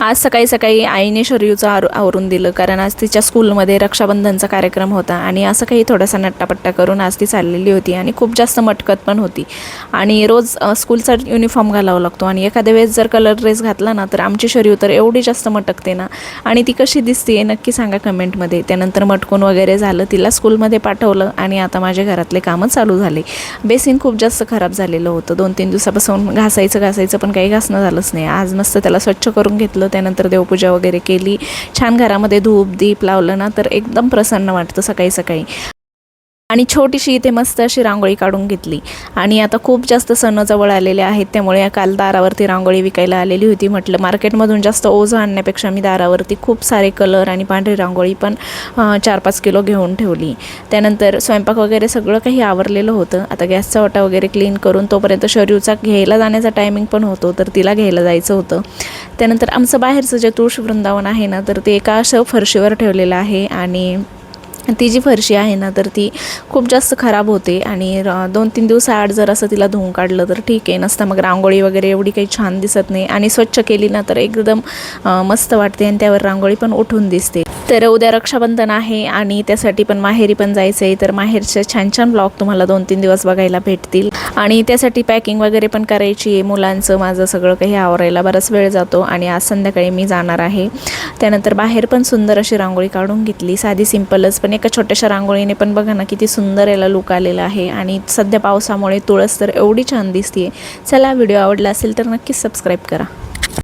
आज सकाळी सकाळी आईने शरयूचं आवरून दिलं, कारण आज तिच्या स्कूलमध्ये रक्षाबंधनचा कार्यक्रम होता आणि असं काही थोडासा नट्टापट्टा करून आज ती चाललेली होती आणि खूप जास्त मटकत पण होती. आणि रोज स्कूलचा युनिफॉर्म घालावा लागतो आणि एखाद्या वेळेस जर कलर ड्रेस घातला ना तर आमची शरयू तर एवढी जास्त मटकते ना. आणि ती कशी दिसते नक्की सांगा कमेंटमध्ये. त्यानंतर मटकून वगैरे झालं, तिला स्कूलमध्ये पाठवलं आणि आता माझ्या घरातले कामं चालू झाले. बेसिन खूप जास्त खराब झालेलं होतं, 2-3 दिवसापासून घासायचं पण काही घासणं झालंच नाही. आज मस्त त्याला स्वच्छ करून घेतलं, त्यानंतर देवपूजा वगैरे केली. छान घरामध्ये धूप दीप लावलं ना तर एकदम प्रसन्न वाटतं सकाळी सकाळी. आणि छोटीशी इथे मस्त अशी रांगोळी काढून घेतली. आणि आता खूप जास्त सण जवळ आलेले आहेत, त्यामुळे काल दारावरती रांगोळी विकायला आलेली होती. म्हटलं मार्केटमधून जास्त ओझं आणण्यापेक्षा मी दारावरती खूप सारे कलर आणि पांढरी रांगोळी पण 4-5 किलो घेऊन ठेवली. त्यानंतर स्वयंपाक वगैरे सगळं काही आवरलेलं होतं. आता गॅसचा ओटा वगैरे क्लीन करून तोपर्यंत शरयूचा घ्यायला जाण्याचा टायमिंग पण होतो, तर तिला घ्यायला जायचं होतं. त्यानंतर आमचं बाहेरचं जे तुळशी वृंदावन आहे ना तर ते एका असं फरशीवर ठेवलेलं आहे आणि ती जी फरशी आहे ना तर ती खूप जास्त खराब होते. आणि 2-3 दिवसाआड जर असं तिला धुवून काढलं तर ठीक आहे, नसतं मग रांगोळी वगैरे एवढी काही छान दिसत नाही. आणि स्वच्छ केली ना तर एकदम मस्त वाटते आणि त्यावर रांगोळी पण उठून दिसते. तर उद्या रक्षाबंधन आहे आणि त्यासाठी पण माहेरी पण जायचं आहे, तर माहेरचे छान छान ब्लॉग तुम्हाला 2-3 दिवस बघायला भेटतील. आणि त्यासाठी पॅकिंग वगैरे पण करायची आहे. मुलांचं माझं सगळं काही आवरायला बराच वेळ जातो आणि आज संध्याकाळी मी जाणार आहे. त्यानंतर बाहेर पण सुंदर अशी रांगोळी काढून घेतली, साधी सिंपलच, पण एका छोट्याशा रांगोळीने पण बघा ना किती सुंदर याला लुक आलेला आहे. आणि सध्या पावसामुळे तुळस तर एवढी छान दिसते. चला, व्हिडिओ आवडला असेल तर नक्कीच सबस्क्राईब करा.